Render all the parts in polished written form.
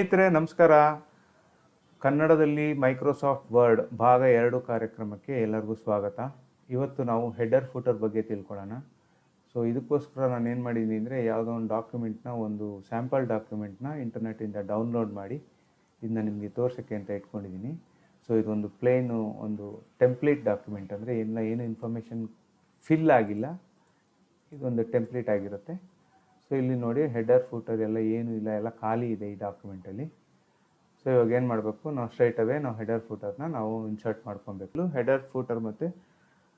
ಸ್ನೇಹಿತರೆ ನಮಸ್ಕಾರ. ಕನ್ನಡದಲ್ಲಿ ಮೈಕ್ರೋಸಾಫ್ಟ್ ವರ್ಡ್ ಭಾಗ 2 ಕಾರ್ಯಕ್ರಮಕ್ಕೆ ಎಲ್ಲರಿಗೂ ಸ್ವಾಗತ. ಇವತ್ತು ನಾವು ಹೆಡರ್ ಫೂಟರ್ ಬಗ್ಗೆ ತಿಳ್ಕೊಳ್ಳೋಣ. ಸೊ ಇದಕ್ಕೋಸ್ಕರ ನಾನು ಏನು ಮಾಡಿದ್ದೀನಿ ಅಂದರೆ, ಯಾವುದೋ ಒಂದು ಡಾಕ್ಯುಮೆಂಟ್ನ, ಒಂದು ಸ್ಯಾಂಪಲ್ ಡಾಕ್ಯುಮೆಂಟ್ನ ಇಂಟರ್ನೆಟ್ಟಿಂದ ಡೌನ್ಲೋಡ್ ಮಾಡಿ ಇದನ್ನ ನಿಮಗೆ ತೋರ್ಸೋಕ್ಕೆ ಅಂತ ಇಟ್ಕೊಂಡಿದ್ದೀನಿ. ಸೊ ಇದೊಂದು ಪ್ಲೇನು, ಒಂದು ಟೆಂಪ್ಲೇಟ್ ಡಾಕ್ಯುಮೆಂಟ್, ಅಂದರೆ ಏನು ಇನ್ಫಾರ್ಮೇಷನ್ ಫಿಲ್ ಆಗಿಲ್ಲ, ಇದೊಂದು ಟೆಂಪ್ಲೇಟ್ ಆಗಿರುತ್ತೆ. ಸೊ ಇಲ್ಲಿ ನೋಡಿ, ಹೆಡರ್ ಫೂಟರ್ ಎಲ್ಲ ಏನೂ ಇಲ್ಲ, ಎಲ್ಲ ಖಾಲಿ ಇದೆ ಈ ಡಾಕ್ಯುಮೆಂಟಲ್ಲಿ. ಸೊ ಇವಾಗ ಏನು ಮಾಡಬೇಕು, ನಾವು ಸ್ಟ್ರೈಟ್ ಅವೇ ನಾವು ಹೆಡರ್ ಫೂಟರ್ನ ನಾವು ಇನ್ಸರ್ಟ್ ಮಾಡ್ಕೊಬೇಕು. ಹೆಡರ್ ಫೂಟರ್ ಮತ್ತು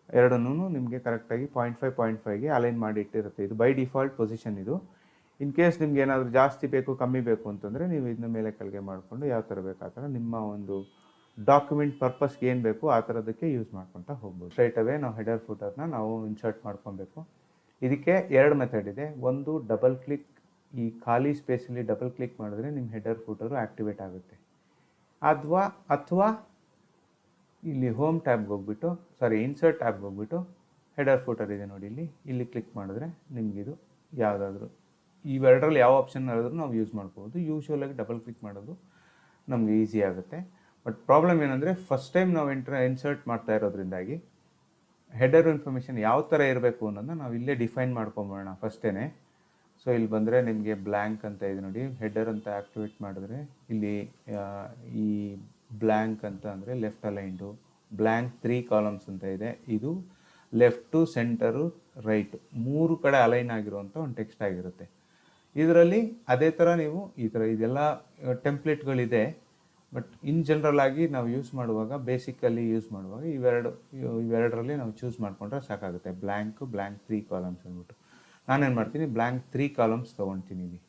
ಎರಡನ್ನೂ ನಿಮಗೆ ಕರೆಕ್ಟಾಗಿ 0.5 ಅಲೈನ್ ಮಾಡಿ ಇಟ್ಟಿರುತ್ತೆ. ಇದು ಬೈ ಡಿಫಾಲ್ಟ್ ಪೊಸಿಷನ್. ಇದು ಇನ್ ಕೇಸ್ ನಿಮ್ಗೆ ಏನಾದರೂ ಜಾಸ್ತಿ ಬೇಕು, ಕಮ್ಮಿ ಬೇಕು ಅಂತಂದರೆ ನೀವು ಇದನ್ನ ಮೇಲೆ ಕೆಳಗೆ ಮಾಡಿಕೊಂಡು ಯಾವ ಥರ ಬೇಕು ಆ ಥರ ನಿಮ್ಮ ಒಂದು ಡಾಕ್ಯುಮೆಂಟ್ ಪರ್ಪಸ್ಗೆ ಏನು ಬೇಕು ಆ ಥರದಕ್ಕೆ ಯೂಸ್ ಮಾಡ್ಕೊತಾ ಹೋಗ್ಬೋದು. ಸ್ಟ್ರೈಟ್ ಅವೇ ನಾವು ಹೆಡರ್ ಫೂಟರ್ನ ನಾವು ಇನ್ಸರ್ಟ್ ಮಾಡ್ಕೊಬೇಕು. ಇದಕ್ಕೆ ಎರಡು ಮೆಥಡ್ ಇದೆ. ಒಂದು, ಡಬಲ್ ಕ್ಲಿಕ್, ಈ ಖಾಲಿ ಸ್ಪೇಸಲ್ಲಿ ಡಬಲ್ ಕ್ಲಿಕ್ ಮಾಡಿದ್ರೆ ನಿಮ್ಮ ಹೆಡರ್ ಫೂಟರು ಆ್ಯಕ್ಟಿವೇಟ್ ಆಗುತ್ತೆ. ಅಥವಾ ಇಲ್ಲಿ ಹೋಮ್ ಟ್ಯಾಬ್ಗೆ ಹೋಗ್ಬಿಟ್ಟು, ಇನ್ಸರ್ಟ್ ಟ್ಯಾಬ್ಗೆ ಹೋಗ್ಬಿಟ್ಟು ಹೆಡರ್ ಫೂಟರ್ ಇದೆ ನೋಡಿ, ಇಲ್ಲಿ ಕ್ಲಿಕ್ ಮಾಡಿದ್ರೆ ನಿಮಗಿದು ಯಾವುದಾದ್ರೂ ಇವೆರಡರಲ್ಲಿ ಯಾವ ಆಪ್ಷನ್ ಹೇಳಿದ್ರು ನಾವು ಯೂಸ್ ಮಾಡ್ಬೋದು. ಯೂಶ್ವಲಾಗಿ ಡಬಲ್ ಕ್ಲಿಕ್ ಮಾಡೋದು ನಮಗೆ ಈಸಿ ಆಗುತ್ತೆ. ಬಟ್ ಪ್ರಾಬ್ಲಮ್ ಏನಂದರೆ, ಫಸ್ಟ್ ಟೈಮ್ ನಾವು ಇನ್ಸರ್ಟ್ ಮಾಡ್ತಾ ಇರೋದ್ರಿಂದಾಗಿ ಹೆಡರ್ ಇನ್ಫಾರ್ಮೇಷನ್ ಯಾವ ಥರ ಇರಬೇಕು ಅನ್ನೋದನ್ನ ನಾವು ಇಲ್ಲೇ ಡಿಫೈನ್ ಮಾಡ್ಕೊಂಬೋಣ ಫಸ್ಟೇ. ಸೊ ಇಲ್ಲಿ ಬಂದರೆ ನಿಮಗೆ ಬ್ಲ್ಯಾಂಕ್ ಅಂತ ಇದೆ ನೋಡಿ, ಹೆಡರ್ ಅಂತ ಆ್ಯಕ್ಟಿವೇಟ್ ಮಾಡಿದ್ರೆ ಇಲ್ಲಿ ಈ ಬ್ಲ್ಯಾಂಕ್ ಅಂತ ಅಂದರೆ ಲೆಫ್ಟ್ ಅಲೈನ್ಡು, ಬ್ಲ್ಯಾಂಕ್ 3 ಕಾಲಮ್ಸ್ ಅಂತ ಇದೆ. ಇದು ಲೆಫ್ಟು, ಸೆಂಟರು, ರೈಟು 3 ಕಡೆ ಅಲೈನ್ ಆಗಿರುವಂಥ ಒಂದು ಟೆಕ್ಸ್ಟ್ ಆಗಿರುತ್ತೆ. ಇದರಲ್ಲಿ ಅದೇ ಥರ ನೀವು ಈ ಥರ ಇದೆಲ್ಲ ಟೆಂಪ್ಲೇಟ್ಗಳಿದೆ. ಬಟ್ ಇನ್ ಜನರಲ್ ಆಗಿ ನಾವು ಯೂಸ್ ಮಾಡುವಾಗ, ಬೇಸಿಕಲ್ಲಿ ಯೂಸ್ ಮಾಡುವಾಗ ಇವೆರಡರಲ್ಲಿ ನಾವು ಚೂಸ್ ಮಾಡಿಕೊಂಡ್ರೆ ಸಾಕಾಗುತ್ತೆ. ಬ್ಲ್ಯಾಂಕ್ 3 ಕಾಲಮ್ಸ್ ಅಂದ್ಬಿಟ್ಟು ನಾನೇನು ಮಾಡ್ತೀನಿ, ಬ್ಲ್ಯಾಂಕ್ 3 ಕಾಲಮ್ಸ್ ತೊಗೊಳ್ತೀನಿ ಇಲ್ಲಿ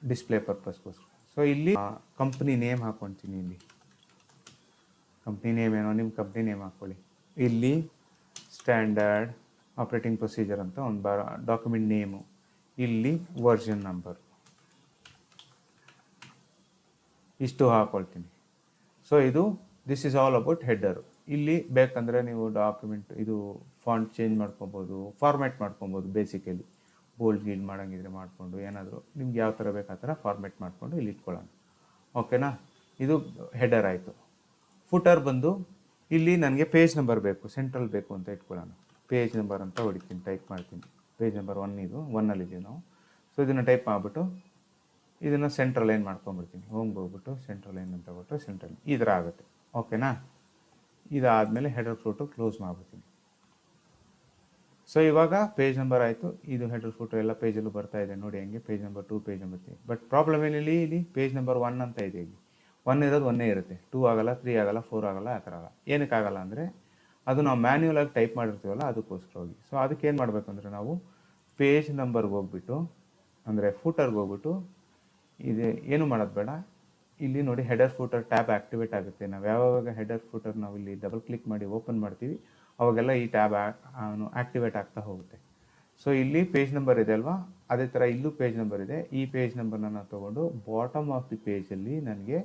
ಡಿಸ್ಪ್ಲೇ ಪರ್ಪಸ್ಗೋಸ್ಕರ. ಸೊ ಇಲ್ಲಿ ಕಂಪ್ನಿ ನೇಮ್ ಹಾಕ್ಕೊಳ್ತೀನಿ. ಇಲ್ಲಿ ಕಂಪ್ನಿ ನೇಮ್ ಏನೋ ನಿಮ್ಮ ಕಂಪ್ನಿ ನೇಮ್ ಹಾಕ್ಕೊಳ್ಳಿ. ಇಲ್ಲಿ ಸ್ಟ್ಯಾಂಡರ್ಡ್ ಆಪ್ರೇಟಿಂಗ್ ಪ್ರೊಸೀಜರ್ ಅಂತ ಒಂದು ಡಾಕ್ಯುಮೆಂಟ್ ನೇಮು, ಇಲ್ಲಿ ವರ್ಷನ್ ನಂಬರ್, ಇಷ್ಟು ಹಾಕ್ಕೊಳ್ತೀನಿ. So this is all about header. ಇಲ್ಲಿ ಬೇಕಂದರೆ ನೀವು ಡಾಕ್ಯುಮೆಂಟ್ ಇದು ಫಾಂಟ್ ಚೇಂಜ್ ಮಾಡ್ಕೊಬೋದು, ಫಾರ್ಮ್ಯಾಟ್ ಮಾಡ್ಕೊಬೋದು. ಬೇಸಿಕಲಿ ಬೋಲ್ಡ್ ಗೀಲ್ಡ್ ಮಾಡೋಂಗಿದ್ರೆ ಮಾಡಿಕೊಂಡು, ಏನಾದರೂ ನಿಮ್ಗೆ ಯಾವ ಥರ ಬೇಕು ಆ ಥರ ಫಾರ್ಮ್ಯಾಟ್ ಮಾಡಿಕೊಂಡು ಇಲ್ಲಿ ಇಟ್ಕೊಳ್ಳೋಣ. ಓಕೆನಾ? ಇದು ಹೆಡರ್ ಆಯಿತು. ಫುಟರ್ ಬಂದು ಇಲ್ಲಿ ನನಗೆ ಪೇಜ್ ನಂಬರ್ ಬೇಕು, ಸೆಂಟ್ರಲ್ ಬೇಕು ಅಂತ ಇಟ್ಕೊಳ್ಳೋಣ. ಪೇಜ್ ನಂಬರ್ ಅಂತ ಹೊಡಿತೀನಿ, ಟೈಪ್ ಮಾಡ್ತೀನಿ. ಪೇಜ್ ನಂಬರ್ 1 ಇದು 1ಅಲ್ಲಿದ್ದೀವಿ ನಾವು. ಸೊ ಇದನ್ನು ಟೈಪ್ ಮಾಡಿಬಿಟ್ಟು ಇದನ್ನು ಸೆಂಟ್ರಲ್ ಲೈನ್ ಮಾಡ್ಕೊಂಡ್ಬಿಡ್ತೀನಿ. ಹೋಮ್ಗೆ ಹೋಗ್ಬಿಟ್ಟು ಸೆಂಟ್ರಲ್ ಲೈನ್ ಅಂತ ಕೊಟ್ಟರೆ ಸೆಂಟ್ರಲ್ ಈ ಥರ ಆಗುತ್ತೆ. ಓಕೆನಾ? ಇದಾದಮೇಲೆ ಹೆಡರ್ ಫೋಟೋ ಕ್ಲೋಸ್ ಮಾಡ್ಬಿಡ್ತೀನಿ. ಸೊ ಇವಾಗ ಪೇಜ್ ನಂಬರ್ ಆಯಿತು. ಇದು ಹೆಡರ್ ಫೋಟೋ ಎಲ್ಲ ಪೇಜಲ್ಲೂ ಬರ್ತಾ ಇದೆ ನೋಡಿ, ಹಂಗೆ page number 2, page number 3. But problem ಏನಿಲ್ಲಿ, ಇಲ್ಲಿ ಪೇಜ್ ನಂಬರ್ 1 ಅಂತ ಇದೆ. ಇಲ್ಲಿ 1 ಇರೋದು 1 ಇರುತ್ತೆ, 2 ಆಗಲ್ಲ, 3 ಆಗಲ್ಲ, 4 ಆಗಲ್ಲ, ಆ ಥರ ಆಗಲ್ಲ. ಏನಕ್ಕಾಗಲ್ಲ ಅಂದರೆ, ಅದು ನಾವು ಮ್ಯಾನ್ಯುವಲಾಗಿ ಟೈಪ್ ಮಾಡಿರ್ತೀವಲ್ಲ ಅದಕ್ಕೋಸ್ಕರವಾಗಿ. ಸೊ ಅದಕ್ಕೆ ಏನು ಮಾಡಬೇಕು ಅಂದರೆ, ನಾವು ಪೇಜ್ ನಂಬರ್ಗೆ ಹೋಗ್ಬಿಟ್ಟು, ಅಂದರೆ ಫೂಟರ್ಗೆ ಹೋಗ್ಬಿಟ್ಟು, ಇದು ಏನು ಮಾಡೋದು ಬೇಡ. ಇಲ್ಲಿ ನೋಡಿ, ಹೆಡರ್ ಫೂಟರ್ ಟ್ಯಾಬ್ ಆ್ಯಕ್ಟಿವೇಟ್ ಆಗುತ್ತೆ. ನಾವು ಯಾವಾಗ ಹೆಡರ್ ಫೂಟರ್ ನಾವು ಇಲ್ಲಿ ಡಬಲ್ ಕ್ಲಿಕ್ ಮಾಡಿ ಓಪನ್ ಮಾಡ್ತೀವಿ ಅವಾಗೆಲ್ಲ ಈ ಟ್ಯಾಬ್ ಆ್ಯಕ್ಟಿವೇಟ್ ಆಗ್ತಾ ಹೋಗುತ್ತೆ. ಸೊ ಇಲ್ಲಿ ಪೇಜ್ ನಂಬರ್ ಇದೆ ಅಲ್ವಾ, ಅದೇ ಥರ ಇಲ್ಲೂ ಪೇಜ್ ನಂಬರ್ ಇದೆ. ಈ ಪೇಜ್ ನಂಬರ್ನ ನಾನು ತೊಗೊಂಡು ಬಾಟಮ್ ಆಫ್ ದಿ ಪೇಜಲ್ಲಿ ನನಗೆ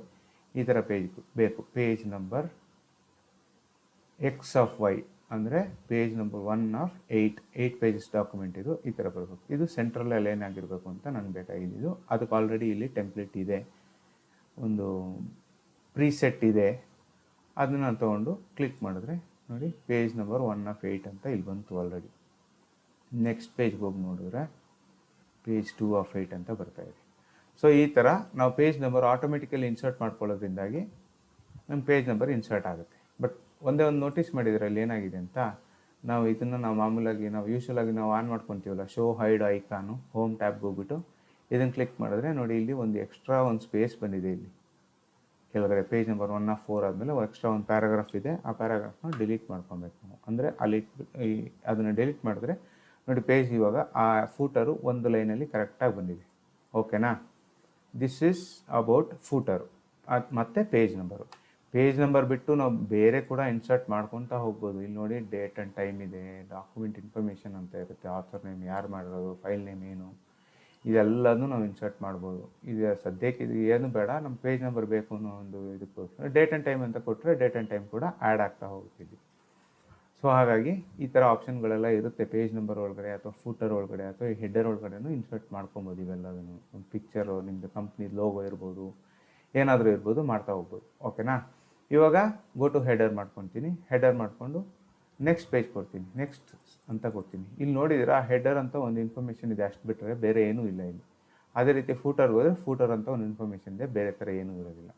ಈ ಥರ ಪೇಜ್ ಬೇಕು. Page number X of Y ಅಂದರೆ page number 1 of 8 pages document ಇದು ಈ ಥರ ಬರಬೇಕು. ಇದು ಸೆಂಟ್ರಲ್ ಅಲೈನ್ ಆಗಿರಬೇಕು ಅಂತ ನನಗೆ ಬೇಕಾಗಿದ್ದು. ಅದಕ್ಕೆ ಆಲ್ರೆಡಿ ಇಲ್ಲಿ ಟೆಂಪ್ಲೇಟ್ ಇದೆ, ಒಂದು ಪ್ರೀಸೆಟ್ ಇದೆ. ಅದನ್ನು ನಾನು ತೊಗೊಂಡು ಕ್ಲಿಕ್ ಮಾಡಿದ್ರೆ ನೋಡಿ, ಪೇಜ್ ನಂಬರ್ 1 ಆಫ್ 8 ಅಂತ ಇಲ್ಲಿ ಬಂತು ಆಲ್ರೆಡಿ. ನೆಕ್ಸ್ಟ್ ಪೇಜ್ಗೆ ಹೋಗಿ ನೋಡಿದ್ರೆ ಪೇಜ್ 2 ಆಫ್ 8 ಅಂತ ಬರ್ತಾಯಿದೆ. ಸೊ ಈ ಥರ ನಾವು ಪೇಜ್ ನಂಬರ್ ಆಟೋಮೆಟಿಕಲಿ ಇನ್ಸರ್ಟ್ ಮಾಡ್ಕೊಳ್ಳೋದ್ರಿಂದಾಗಿ ನಮ್ಮ ಪೇಜ್ ನಂಬರ್ ಇನ್ಸರ್ಟ್ ಆಗುತ್ತೆ. ಬಟ್ ಒಂದೇ ಒಂದು ನೋಟಿಸ್ ಮಾಡಿದರೆ ಅಲ್ಲಿ ಏನಾಗಿದೆ ಅಂತ, ನಾವು ಮಾಮೂಲಾಗಿ ನಾವು ಯೂಶ್ವಲಾಗಿ ನಾವು ಆನ್ ಮಾಡ್ಕೊತೀವಲ್ಲ, ಶೋ ಹೈಡ್ ಐಕಾನು, ಹೋಮ್ ಟ್ಯಾಬ್ಗೆ ಹೋಗ್ಬಿಟ್ಟು ಇದನ್ನು ಕ್ಲಿಕ್ ಮಾಡಿದ್ರೆ ನೋಡಿ, ಇಲ್ಲಿ ಒಂದು ಎಕ್ಸ್ಟ್ರಾ ಒಂದು ಸ್ಪೇಸ್ ಬಂದಿದೆ. ಇಲ್ಲಿ ಕೆಳಗಡೆ ಪೇಜ್ ನಂಬರ್ 1 ಆಫ್ 4 ಆದಮೇಲೆ ಎಕ್ಸ್ಟ್ರಾ ಒಂದು ಪ್ಯಾರಾಗ್ರಾಫ್ ಇದೆ. ಆ ಪ್ಯಾರಾಗ್ರಾಫ್ನ ಡಿಲೀಟ್ ಮಾಡ್ಕೊಬೇಕು ನಾವು. ಅಂದರೆ ಅಲ್ಲಿ ಅದನ್ನು ಡಿಲೀಟ್ ಮಾಡಿದ್ರೆ ನೋಡಿ, ಪೇಜ್ ಇವಾಗ ಆ ಫೂಟರು ಒಂದು ಲೈನಲ್ಲಿ ಕರೆಕ್ಟಾಗಿ ಬಂದಿದೆ. ಓಕೆನಾ? This is about footer. ಮತ್ತು ಪೇಜ್ ನಂಬರ್ ಬಿಟ್ಟು ನಾವು ಬೇರೆ ಕೂಡ ಇನ್ಸರ್ಟ್ ಮಾಡ್ಕೊತಾ ಹೋಗ್ಬೋದು. ಇಲ್ಲಿ ನೋಡಿ, ಡೇಟ್ ಆ್ಯಂಡ್ ಟೈಮ್ ಇದೆ, ಡಾಕ್ಯುಮೆಂಟ್ ಇನ್ಫಾರ್ಮೇಷನ್ ಅಂತ ಇರುತ್ತೆ, ಆಥರ್ ನೇಮ್, ಯಾರು ಮಾಡಿರೋದು, ಫೈಲ್ ನೇಮ್ ಏನು, ಇದೆಲ್ಲದೂ ನಾವು ಇನ್ಸರ್ಟ್ ಮಾಡ್ಬೋದು. ಇದು ಸದ್ಯಕ್ಕೆ ಇದು ಏನು ಬೇಡ, ನಮ್ಮ ಪೇಜ್ ನಂಬರ್ ಬೇಕು ಅನ್ನೋ ಒಂದು ಇದಕ್ಕೋಸ್ಕರ ಡೇಟ್ ಆ್ಯಂಡ್ ಟೈಮ್ ಅಂತ ಕೊಟ್ಟರೆ ಡೇಟ್ ಆ್ಯಂಡ್ ಟೈಮ್ ಕೂಡ ಆ್ಯಡ್ ಆಗ್ತಾ ಹೋಗ್ತಿದ್ವಿ. ಸೊ ಹಾಗಾಗಿ ಈ ಥರ ಆಪ್ಷನ್ಗಳೆಲ್ಲ ಇರುತ್ತೆ ಪೇಜ್ ನಂಬರ್ ಒಳಗಡೆ ಅಥವಾ ಫೂಟರ್ ಒಳಗಡೆ ಅಥವಾ ಈ ಹೆಡ್ಡರ್ ಒಳಗಡೆನೂ ಇನ್ಸರ್ಟ್ ಮಾಡ್ಕೊಬೋದು. ಇವೆಲ್ಲದನ್ನು ಒಂದು ಪಿಕ್ಚರು, ನಿಮ್ಮದು ಕಂಪ್ನಿ ಲೋಗೋ ಇರ್ಬೋದು, ಏನಾದರೂ ಇರ್ಬೋದು, ಮಾಡ್ತಾ ಹೋಗ್ಬೋದು. ಓಕೆನಾ? ಇವಾಗ ಗೋ ಟು ಹೆಡರ್ ಮಾಡ್ಕೊತೀನಿ. ಹೆಡರ್ ಮಾಡಿಕೊಂಡು ನೆಕ್ಸ್ಟ್ ಪೇಜ್ ಕೊಡ್ತೀನಿ, ನೆಕ್ಸ್ಟ್ ಅಂತ ಕೊಡ್ತೀನಿ. ಇಲ್ಲಿ ನೋಡಿದರೆ ಆ ಹೆಡರ್ ಅಂತ ಒಂದು ಇನ್ಫಾರ್ಮೇಷನ್ ಇದೆ, ಅಷ್ಟು ಬಿಟ್ಟರೆ ಬೇರೆ ಏನೂ ಇಲ್ಲ ಇಲ್ಲಿ. ಅದೇ ರೀತಿ ಫೂಟರ್ಗೆ ಹೋದರೆ ಫೂಟರ್ ಅಂತ ಒಂದು ಇನ್ಫಾರ್ಮೇಷನ್ ಇದೆ, ಬೇರೆ ಥರ ಏನೂ ಇರೋದಿಲ್ಲ.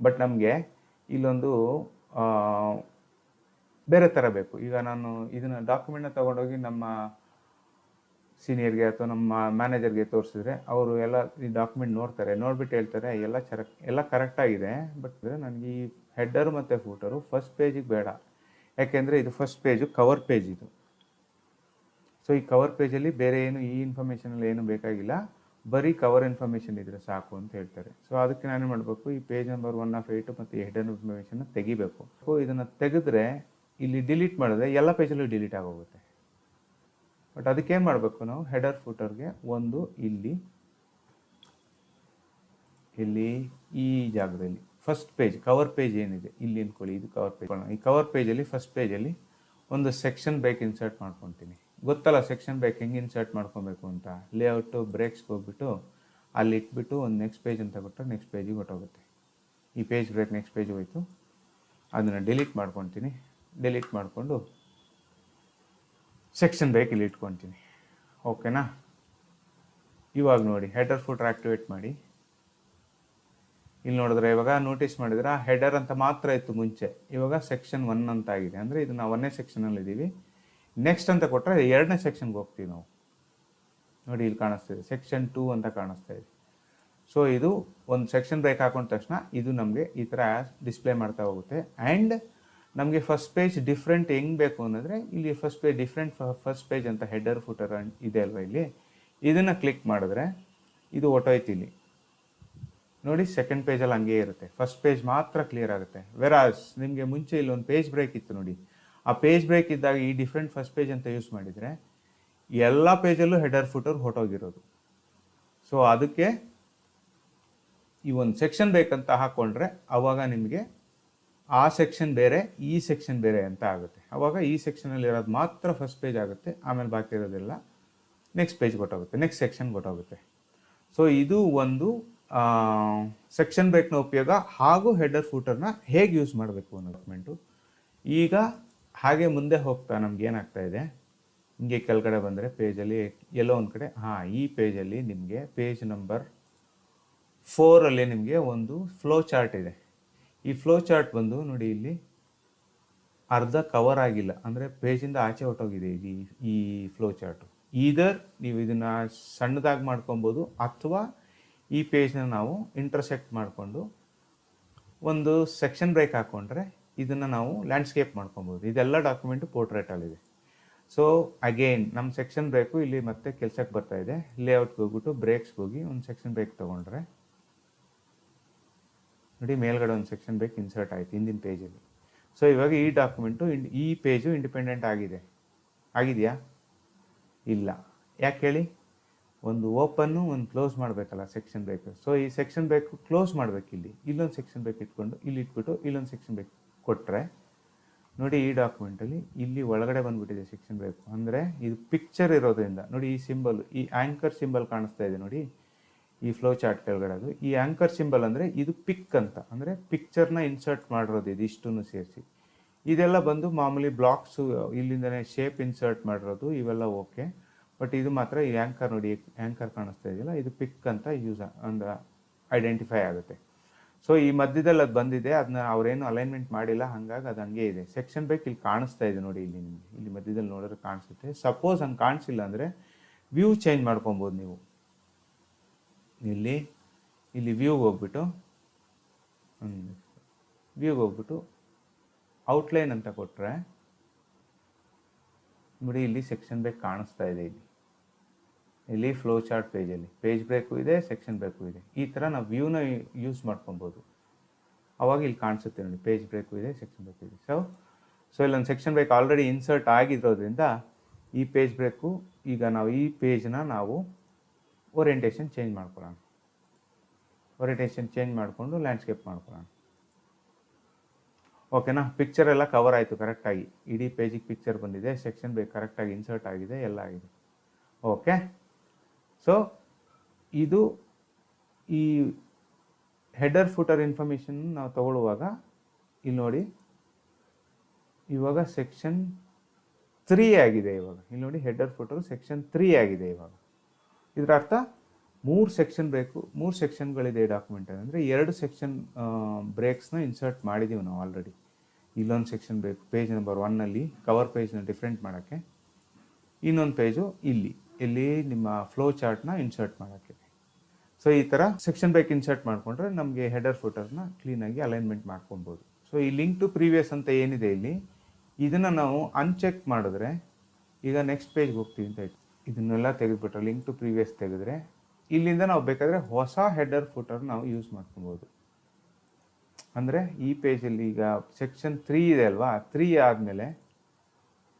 ಬಟ್ ನಮಗೆ ಇಲ್ಲೊಂದು ಬೇರೆ ಥರ ಬೇಕು. ಈಗ ನಾನು ಇದನ್ನು ಡಾಕ್ಯುಮೆಂಟ್ನ ತೊಗೊಂಡೋಗಿ ನಮ್ಮ ಸೀನಿಯರ್ಗೆ ಅಥವಾ ನಮ್ಮ ಮ್ಯಾನೇಜರ್ಗೆ ತೋರಿಸಿದ್ರೆ ಅವರು ಎಲ್ಲ ಈ ಡಾಕ್ಯುಮೆಂಟ್ ನೋಡ್ತಾರೆ, ನೋಡ್ಬಿಟ್ಟು ಹೇಳ್ತಾರೆ ಎಲ್ಲ ಕರೆಕ್ಟಾಗಿದೆ, ಬಟ್ ನನಗೆ ಈ ಹೆಡ್ಡರು ಮತ್ತು ಫೂಟರು ಫಸ್ಟ್ ಪೇಜಿಗೆ ಬೇಡ. ಯಾಕೆಂದರೆ ಇದು ಫಸ್ಟ್ ಪೇಜು ಕವರ್ ಪೇಜ್ ಇದು. ಸೊ ಈ ಕವರ್ ಪೇಜಲ್ಲಿ ಬೇರೆ ಏನು ಈ ಇನ್ಫಾರ್ಮೇಷನಲ್ಲಿ ಏನು ಬೇಕಾಗಿಲ್ಲ, ಬರೀ ಕವರ್ ಇನ್ಫಾರ್ಮೇಷನ್ ಇದ್ದರೆ ಸಾಕು ಅಂತ ಹೇಳ್ತಾರೆ. ಸೊ ಅದಕ್ಕೆ ನಾನು ಮಾಡಬೇಕು, ಈ ಪೇಜ್ ನಂಬರ್ 1 of 8 ಮತ್ತು ಈ ಹೆಡರ್ ಇನ್ಫಾರ್ಮೇಷನ್ನ ತೆಗಿಬೇಕು. ಸೊ ಇದನ್ನು ತೆಗೆದ್ರೆ ಇಲ್ಲಿ ಡಿಲೀಟ್ ಮಾಡಿದ್ರೆ ಎಲ್ಲ ಪೇಜಲ್ಲೂ ಡಿಲೀಟ್ ಆಗೋಗುತ್ತೆ. ಬಟ್ ಅದಕ್ಕೇನು ಮಾಡಬೇಕು, ನಾವು ಹೆಡರ್ ಫೂಟರ್ಗೆ ಒಂದು ಇಲ್ಲಿ ಈ ಜಾಗದಲ್ಲಿ ಫಸ್ಟ್ ಪೇಜ್ ಕವರ್ ಪೇಜ್ ಏನಿದೆ ಇಲ್ಲಿ ಅಂದ್ಕೊಳ್ಳಿ, ಇದು ಕವರ್ ಪೇಜ್. ಈ ಕವರ್ ಪೇಜಲ್ಲಿ ಫಸ್ಟ್ ಪೇಜಲ್ಲಿ ಒಂದು ಸೆಕ್ಷನ್ ಬ್ರೇಕ್ ಇನ್ಸರ್ಟ್ ಮಾಡ್ಕೊತೀನಿ. ಗೊತ್ತಲ್ಲ ಸೆಕ್ಷನ್ ಬ್ರೇಕ್ ಹೆಂಗೆ ಇನ್ಸರ್ಟ್ ಮಾಡ್ಕೊಬೇಕು ಅಂತ. ಲೇಔಟು ಬ್ರೇಕ್ಸ್ಗೆ ಹೋಗ್ಬಿಟ್ಟು ಅಲ್ಲಿ ಇಟ್ಬಿಟ್ಟು ಒಂದು ನೆಕ್ಸ್ಟ್ ಪೇಜ್ ಅಂತ ಕೊಟ್ಟರೆ ನೆಕ್ಸ್ಟ್ ಪೇಜಿಗೆ ಹೊಟ್ಟೋಗುತ್ತೆ. ಈ ಪೇಜ್ ಬ್ರೇಕ್ ನೆಕ್ಸ್ಟ್ ಪೇಜ್ ಹೋಯಿತು, ಅದನ್ನು ಡಿಲೀಟ್ ಮಾಡ್ಕೊತೀನಿ. ಡಿಲೀಟ್ ಮಾಡಿಕೊಂಡು ಸೆಕ್ಷನ್ ಬ್ರೇಕ್ ಇಲ್ಲಿ ಇಟ್ಕೊತೀನಿ. ಓಕೆನಾ? ಇವಾಗ ನೋಡಿ ಹೆಡರ್ ಫೂಟರ್ ಆ್ಯಕ್ಟಿವೇಟ್ ಮಾಡಿ. ಇಲ್ಲಿ ನೋಡಿದ್ರೆ ಇವಾಗ ನೋಟಿಸ್ ಮಾಡಿದ್ರೆ ಹೆಡರ್ ಅಂತ ಮಾತ್ರ ಇತ್ತು ಮುಂಚೆ, ಇವಾಗ ಸೆಕ್ಷನ್ 1 ಅಂತ ಆಗಿದೆ. ಅಂದರೆ ಇದು ನಾವು 1ನೇ ಸೆಕ್ಷನಲ್ಲಿ ಇದ್ದೀವಿ. ನೆಕ್ಸ್ಟ್ ಅಂತ ಕೊಟ್ಟರೆ 2ನೇ ಸೆಕ್ಷನ್ಗೆ ಹೋಗ್ತೀವಿ ನಾವು. ನೋಡಿ ಇಲ್ಲಿ ಕಾಣಿಸ್ತಿದೆ ಸೆಕ್ಷನ್ 2 ಅಂತ ಕಾಣಿಸ್ತಾ ಇದೆ. ಸೊ ಇದು ಒಂದು ಸೆಕ್ಷನ್ ಬ್ರೇಕ್ ಹಾಕೊಂಡ ತಕ್ಷಣ ಇದು ನಮಗೆ ಈ ಥರ ಡಿಸ್ಪ್ಲೇ ಮಾಡ್ತಾ ಹೋಗುತ್ತೆ. ಆ್ಯಂಡ್ ನಮಗೆ ಫಸ್ಟ್ ಪೇಜ್ ಡಿಫ್ರೆಂಟ್ ಹೆಂಗೆ ಬೇಕು ಅನ್ನೋದ್ರೆ ಇಲ್ಲಿ first page different first page ಅಂತ ಹೆಡರ್ ಫೂಟರ್ ಇದೆ ಅಲ್ವಾ, ಇಲ್ಲಿ ಇದನ್ನು ಕ್ಲಿಕ್ ಮಾಡಿದ್ರೆ ಇದು ಹೊಟ್ಟೋಯ್ತು. ಇಲ್ಲಿ ನೋಡಿ ಸೆಕೆಂಡ್ ಪೇಜಲ್ಲಿ ಹಂಗೆ ಇರುತ್ತೆ, ಫಸ್ಟ್ ಪೇಜ್ ಮಾತ್ರ ಕ್ಲಿಯರ್ ಆಗುತ್ತೆ. ವೆರಾಸ್ ನಿಮಗೆ ಮುಂಚೆ ಇಲ್ಲಿ ಒಂದು ಪೇಜ್ ಬ್ರೇಕ್ ಇತ್ತು ನೋಡಿ, ಆ ಪೇಜ್ ಬ್ರೇಕ್ ಇದ್ದಾಗ ಈ ಡಿಫ್ರೆಂಟ್ ಫಸ್ಟ್ ಪೇಜ್ ಅಂತ ಯೂಸ್ ಮಾಡಿದರೆ ಎಲ್ಲ ಪೇಜಲ್ಲೂ ಹೆಡರ್ ಫೂಟರ್ ಹೊಟ್ಟೋಗಿರೋದು. ಸೊ ಅದಕ್ಕೆ ಈ ಒಂದು ಸೆಕ್ಷನ್ ಬ್ರೇಕ್ ಅಂತ ಹಾಕ್ಕೊಂಡ್ರೆ ಅವಾಗ ನಿಮಗೆ ಆ ಸೆಕ್ಷನ್ ಬೇರೆ ಈ ಸೆಕ್ಷನ್ ಬೇರೆ ಅಂತ ಆಗುತ್ತೆ. ಅವಾಗ ಈ ಸೆಕ್ಷನಲ್ಲಿ ಇರೋದು ಮಾತ್ರ ಫಸ್ಟ್ ಪೇಜ್ ಆಗುತ್ತೆ, ಆಮೇಲೆ ಬಾಕಿ ಇರೋದೆಲ್ಲ ನೆಕ್ಸ್ಟ್ ಪೇಜ್ ಗೊತ್ತಾಗುತ್ತೆ, ನೆಕ್ಸ್ಟ್ ಸೆಕ್ಷನ್ ಗೊತ್ತಾಗುತ್ತೆ. ಸೊ ಇದು ಒಂದು ಸೆಕ್ಷನ್ ಬ್ರೇಕ್ನ ಉಪಯೋಗ ಹಾಗೂ ಹೆಡರ್ ಫೂಟರ್ನ ಹೇಗೆ ಯೂಸ್ ಮಾಡಬೇಕು ಅನ್ನೋ ಡಾಕ್ಯುಮೆಂಟು. ಈಗ ಹಾಗೆ ಮುಂದೆ ಹೋಗ್ತಾ ನಮ್ಗೆ ಏನಾಗ್ತಾ ಇದೆ, ಹಿಂಗೆ ಕೆಳಗಡೆ ಬಂದರೆ ಪೇಜಲ್ಲಿ ಎಲ್ಲೋ ಒಂದು ಕಡೆ ಈ ಪೇಜಲ್ಲಿ ನಿಮಗೆ ಪೇಜ್ ನಂಬರ್ 4 ನಿಮಗೆ ಒಂದು ಫ್ಲೋ ಚಾರ್ಟ್ ಇದೆ. ಈ ಫ್ಲೋ ಚಾರ್ಟ್ ಬಂದು ನೋಡಿ ಇಲ್ಲಿ ಅರ್ಧ ಕವರ್ ಆಗಿಲ್ಲ, ಅಂದರೆ ಪೇಜಿಂದ ಆಚೆ ಹೊಟ್ಟೋಗಿದೆ ಈ ಫ್ಲೋ ಚಾರ್ಟು. ಈದರ್ ನೀವು ಇದನ್ನು ಸಣ್ಣದಾಗಿ ಮಾಡ್ಕೊಬೋದು ಅಥವಾ ಈ ಪೇಜ್ನ ನಾವು ಇಂಟರ್ಸೆಕ್ಟ್ ಮಾಡಿಕೊಂಡು ಒಂದು ಸೆಕ್ಷನ್ ಬ್ರೇಕ್ ಹಾಕ್ಕೊಂಡ್ರೆ ಇದನ್ನು ನಾವು ಲ್ಯಾಂಡ್ಸ್ಕೇಪ್ ಮಾಡ್ಕೊಬೋದು. ಇದೆಲ್ಲ ಡಾಕ್ಯುಮೆಂಟು ಪೋರ್ಟ್ರೇಟಲ್ಲಿದೆ. ಸೊ ಅಗೇನ್ ನಮ್ಮ ಸೆಕ್ಷನ್ ಬ್ರೇಕು ಇಲ್ಲಿ ಮತ್ತೆ ಕೆಲಸಕ್ಕೆ ಬರ್ತಾ ಇದೆ. ಲೇಔಟ್ಗೆ ಹೋಗ್ಬಿಟ್ಟು ಬ್ರೇಕ್ಸ್ಗೆ ಹೋಗಿ ಒಂದು ಸೆಕ್ಷನ್ ಬ್ರೇಕ್ ತೊಗೊಂಡ್ರೆ ನೋಡಿ ಮೇಲ್ಗಡೆ ಒಂದು ಸೆಕ್ಷನ್ ಬ್ರೇಕ್ ಇನ್ಸರ್ಟ್ ಆಯಿತು ಹಿಂದಿನ ಪೇಜಲ್ಲಿ. ಸೊ ಇವಾಗ ಈ ಡಾಕ್ಯುಮೆಂಟು ಈ ಪೇಜು ಇಂಡಿಪೆಂಡೆಂಟ್ ಆಗಿದೆಯಾ? ಇಲ್ಲ. ಯಾಕೆ ಹೇಳಿ? ಒಂದು ಓಪನ್ನು ಒಂದು ಕ್ಲೋಸ್ ಮಾಡಬೇಕಲ್ಲ ಸೆಕ್ಷನ್ ಬ್ರೇಕ್. ಸೊ ಈ ಸೆಕ್ಷನ್ ಬ್ರೇಕ್ ಕ್ಲೋಸ್ ಮಾಡಬೇಕು. ಇಲ್ಲೊಂದು ಸೆಕ್ಷನ್ ಬ್ರೇಕ್ ಇಟ್ಕೊಂಡು ಇಲ್ಲಿ ಇಟ್ಬಿಟ್ಟು ಇಲ್ಲೊಂದು ಸೆಕ್ಷನ್ ಬ್ರೇಕ್ ಕೊಟ್ಟರೆ ನೋಡಿ ಈ ಡಾಕ್ಯುಮೆಂಟಲ್ಲಿ ಇಲ್ಲಿ ಒಳಗಡೆ ಬಂದುಬಿಟ್ಟಿದೆ ಸೆಕ್ಷನ್ ಬ್ರೇಕ್. ಅಂದರೆ ಇದು ಪಿಕ್ಚರ್ ಇರೋದ್ರಿಂದ ನೋಡಿ ಈ ಸಿಂಬಲ್, ಈ ಆ್ಯಂಕರ್ ಸಿಂಬಲ್ ಕಾಣಿಸ್ತಾ ಇದೆ ನೋಡಿ ಈ ಫ್ಲೋ ಚಾರ್ಟ್ ಕೆಳಗಡೆ. ಅದು ಈ ಆ್ಯಂಕರ್ ಸಿಂಬಲ್ ಅಂದರೆ ಇದು ಪಿಕ್ ಅಂತ, ಅಂದರೆ ಪಿಕ್ಚರ್ನ ಇನ್ಸರ್ಟ್ ಮಾಡಿರೋದು ಇದು ಇಷ್ಟನ್ನು ಸೇರಿಸಿ. ಇದೆಲ್ಲ ಬಂದು ಮಾಮೂಲಿ ಬ್ಲಾಕ್ಸು ಇಲ್ಲಿಂದನೇ ಶೇಪ್ ಇನ್ಸರ್ಟ್ ಮಾಡಿರೋದು ಇವೆಲ್ಲ ಓಕೆ. ಬಟ್ ಇದು ಮಾತ್ರ ಈ ಆ್ಯಂಕರ್ ನೋಡಿ, ಆ್ಯಂಕರ್ ಕಾಣಿಸ್ತಾ ಇದೆಯಲ್ಲ, ಇದು ಪಿಕ್ ಅಂತ ಅಂದ್ರೆ ಐಡೆಂಟಿಫೈ ಆಗುತ್ತೆ. ಸೊ ಈ ಮಧ್ಯದಲ್ಲಿ ಅದು ಬಂದಿದೆ, ಅದನ್ನ ಅವರೇನು ಅಲೈನ್ಮೆಂಟ್ ಮಾಡಿಲ್ಲ, ಹಾಗಾಗಿ ಅದು ಹಂಗೆ ಇದೆ. ಸೆಕ್ಷನ್ ಬ್ರೇಕ್ ಇಲ್ಲಿ ಕಾಣಿಸ್ತಾ ಇದೆ ನೋಡಿ, ಇಲ್ಲಿ ಮಧ್ಯದಲ್ಲಿ ನೋಡಿದ್ರೆ ಕಾಣಿಸುತ್ತೆ. ಸಪೋಸ್ ಹಂಗೆ ಕಾಣಿಸಿಲ್ಲ ಅಂದರೆ ವ್ಯೂ ಚೇಂಜ್ ಮಾಡ್ಕೊಬೋದು ನೀವು. ಇಲ್ಲಿ ವ್ಯೂಗೆ ಹೋಗ್ಬಿಟ್ಟು ಔಟ್ಲೈನ್ ಅಂತ ಕೊಟ್ಟರೆ ನೋಡಿ ಇಲ್ಲಿ ಸೆಕ್ಷನ್ ಬ್ರೇಕ್ ಕಾಣಿಸ್ತಾ ಇದೆ. ಇಲ್ಲಿ ಫ್ಲೋ ಚಾರ್ಟ್ ಪೇಜಲ್ಲಿ ಪೇಜ್ ಬ್ರೇಕು ಇದೆ, ಸೆಕ್ಷನ್ ಬ್ರೇಕು ಇದೆ. ಈ ಥರ ನಾವು ವ್ಯೂನ ಯೂಸ್ ಮಾಡ್ಕೊಬೋದು. ಅವಾಗ ಇಲ್ಲಿ ಕಾಣಿಸುತ್ತೆ ನೋಡಿ ಪೇಜ್ ಬ್ರೇಕು ಇದೆ, ಸೆಕ್ಷನ್ ಬ್ರೇಕು ಇದೆ. ಸೊ ಇಲ್ಲೊಂದು ಸೆಕ್ಷನ್ ಬ್ರೇಕ್ ಆಲ್ರೆಡಿ ಇನ್ಸರ್ಟ್ ಆಗಿರೋದ್ರಿಂದ ಈ ಪೇಜ್ ಬ್ರೇಕು ಈಗ ನಾವು ಈ ಪೇಜ್ನ ನಾವು ಓರಿಯೆಂಟೇಷನ್ ಚೇಂಜ್ ಮಾಡ್ಕೊಳ್ಳೋಣ. ಓರಿಯೆಂಟೇಷನ್ ಚೇಂಜ್ ಮಾಡಿಕೊಂಡು ಲ್ಯಾಂಡ್ಸ್ಕೇಪ್ ಮಾಡ್ಕೊಳ್ಳೋಣ. ಓಕೆನಾ. ಪಿಕ್ಚರ್ ಎಲ್ಲ ಕವರ್ ಆಯಿತು ಕರೆಕ್ಟಾಗಿ, ಇಡೀ ಪೇಜಿಗೆ ಪಿಕ್ಚರ್ ಬಂದಿದೆ, ಸೆಕ್ಷನ್ ಬೇಕು ಕರೆಕ್ಟಾಗಿ ಇನ್ಸರ್ಟ್ ಆಗಿದೆ, ಎಲ್ಲ ಆಗಿದೆ. ಓಕೆ, ಸೊ ಇದು ಈ ಹೆಡರ್ ಫುಟರ್ ಇನ್ಫಾರ್ಮೇಷನ್ ನಾವು ತಗೊಳ್ಳುವಾಗ ಇಲ್ಲಿ ನೋಡಿ, ಇವಾಗ ಸೆಕ್ಷನ್ 3 ಆಗಿದೆ. ಇವಾಗ ಇಲ್ಲಿ ನೋಡಿ, ಹೆಡರ್ ಫುಟರ್ ಸೆಕ್ಷನ್ 3 ಆಗಿದೆ. ಇವಾಗ ಇದರ ಅರ್ಥ 3 ಸೆಕ್ಷನ್ ಬೇಕು, 3 ಸೆಕ್ಷನ್ಗಳಿದೆ ಡಾಕ್ಯುಮೆಂಟ್ ಅಂದರೆ 2 ಸೆಕ್ಷನ್ ಬ್ರೇಕ್ಸ್ನ ಇನ್ಸರ್ಟ್ ಮಾಡಿದ್ದೀವಿ ನಾವು ಆಲ್ರೆಡಿ. ಇಲ್ಲೊಂದು ಸೆಕ್ಷನ್ ಬೇಕು ಪೇಜ್ ನಂಬರ್ 1ನಲ್ಲಿ ಕವರ್ ಪೇಜ್ನ ಡಿಫ್ರೆಂಟ್ ಮಾಡೋಕ್ಕೆ, ಇನ್ನೊಂದು ಪೇಜು ಇಲ್ಲಿ ನಿಮ್ಮ ಫ್ಲೋ ಚಾರ್ಟ್ನ ಇನ್ಸರ್ಟ್ ಮಾಡೋಕ್ಕೆ. ಸೊ ಈ ಥರ ಸೆಕ್ಷನ್ ಬೇಕು ಇನ್ಸರ್ಟ್ ಮಾಡಿಕೊಂಡ್ರೆ ನಮಗೆ ಹೆಡರ್ ಫುಟರ್ನ ಕ್ಲೀನಾಗಿ ಅಲೈನ್ಮೆಂಟ್ ಮಾಡ್ಕೊಬೋದು. ಸೊ ಈ ಲಿಂಕ್ ಟು ಪ್ರೀವಿಯಸ್ ಅಂತ ಏನಿದೆ ಇಲ್ಲಿ, ಇದನ್ನು ನಾವು ಅನ್ಚೆಕ್ ಮಾಡಿದ್ರೆ, ಈಗ ನೆಕ್ಸ್ಟ್ ಪೇಜ್ಗೆ ಹೋಗ್ತೀವಿ ಅಂತ ಇಟ್ಟು ಇದನ್ನೆಲ್ಲ ತೆಗೆದುಬಿಟ್ರೆ ಲಿಂಕ್ ಟು ಪ್ರೀವಿಯಸ್ ತೆಗೆದ್ರೆ, ಇಲ್ಲಿಂದ ನಾವು ಬೇಕಾದರೆ ಹೊಸ ಹೆಡರ್ ಫುಟರ್ ನಾವು ಯೂಸ್ ಮಾಡ್ಕೊಬೋದು. ಅಂದರೆ ಈ ಪೇಜಲ್ಲಿ ಈಗ ಸೆಕ್ಷನ್ 3 ಇದೆ ಅಲ್ವಾ, 3 ಆದಮೇಲೆ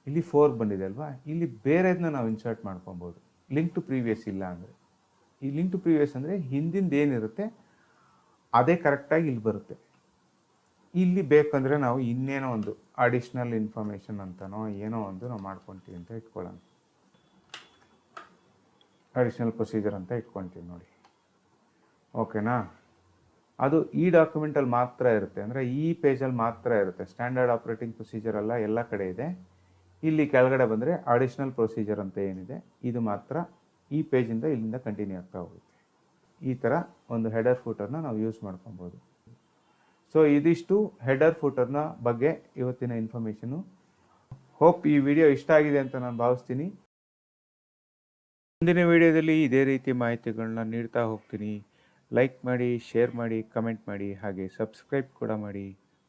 ಇಲ್ಲಿ 4 ಬಂದಿದೆ ಅಲ್ವಾ, ಇಲ್ಲಿ ಬೇರೆದನ್ನ ನಾವು ಇನ್ಸರ್ಟ್ ಮಾಡ್ಕೊಬೋದು ಲಿಂಕ್ ಟು ಪ್ರೀವಿಯಸ್ ಇಲ್ಲ ಅಂದರೆ. ಈ ಲಿಂಕ್ ಟು ಪ್ರೀವಿಯಸ್ ಅಂದರೆ ಹಿಂದಿಂದ ಏನಿರುತ್ತೆ ಅದೇ ಕರೆಕ್ಟಾಗಿ ಇಲ್ಲಿ ಬರುತ್ತೆ. ಇಲ್ಲಿ ಬೇಕಂದರೆ ನಾವು ಇನ್ನೇನೋ ಒಂದು ಅಡಿಷ್ನಲ್ ಇನ್ಫಾರ್ಮೇಷನ್ ಅಂತನೋ ಏನೋ ಒಂದು ನಾವು ಮಾಡ್ಕೊತೀವಿ ಅಂತ ಇಟ್ಕೊಳ್ಳೋಣ. ಅಡಿಷ್ನಲ್ ಪ್ರೊಸೀಜರ್ ಅಂತ ಇಟ್ಕೊತೀವಿ ನೋಡಿ. ಓಕೆನಾ. ಅದು ಈ ಡಾಕ್ಯುಮೆಂಟಲ್ಲಿ ಮಾತ್ರ ಇರುತ್ತೆ, ಅಂದರೆ ಈ ಪೇಜಲ್ಲಿ ಮಾತ್ರ ಇರುತ್ತೆ. ಸ್ಟ್ಯಾಂಡರ್ಡ್ ಆಪ್ರೇಟಿಂಗ್ ಪ್ರೊಸೀಜರ್ ಅಲ್ಲ, ಎಲ್ಲ ಕಡೆ ಇದೆ. ಇಲ್ಲಿ ಕೆಳಗಡೆ ಬಂದರೆ ಅಡಿಷ್ನಲ್ ಪ್ರೊಸೀಜರ್ ಅಂತ ಏನಿದೆ, ಇದು ಮಾತ್ರ ಈ ಪೇಜಿಂದ ಇಲ್ಲಿಂದ ಕಂಟಿನ್ಯೂ ಆಗ್ತಾ ಹೋಗುತ್ತೆ. ಈ ಥರ ಒಂದು ಹೆಡರ್ ಫೂಟರ್ನ ನಾವು ಯೂಸ್ ಮಾಡ್ಕೊಬೋದು. ಸೊ ಇದಿಷ್ಟು ಹೆಡರ್ ಫೂಟರ್ನ ಬಗ್ಗೆ ಇವತ್ತಿನ ಇನ್ಫಾರ್ಮೇಷನು. ಹೋಪ್ ಈ ವಿಡಿಯೋ ಇಷ್ಟ ಆಗಿದೆ ಅಂತ ನಾನು ಭಾವಿಸ್ತೀನಿ. ಮುಂದಿನ ವಿಡಿಯೋದಲ್ಲಿ ಇದೇ ರೀತಿ ಮಾಹಿತಿಗಳನ್ನ ನೀಡ್ತಾ ಹೋಗ್ತೀನಿ. ಲೈಕ್ ಮಾಡಿ, ಶೇರ್ ಮಾಡಿ, ಕಮೆಂಟ್ ಮಾಡಿ, ಹಾಗೆ ಸಬ್ಸ್ಕ್ರೈಬ್ ಕೂಡ ಮಾಡಿ.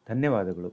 ಧನ್ಯವಾದಗಳು.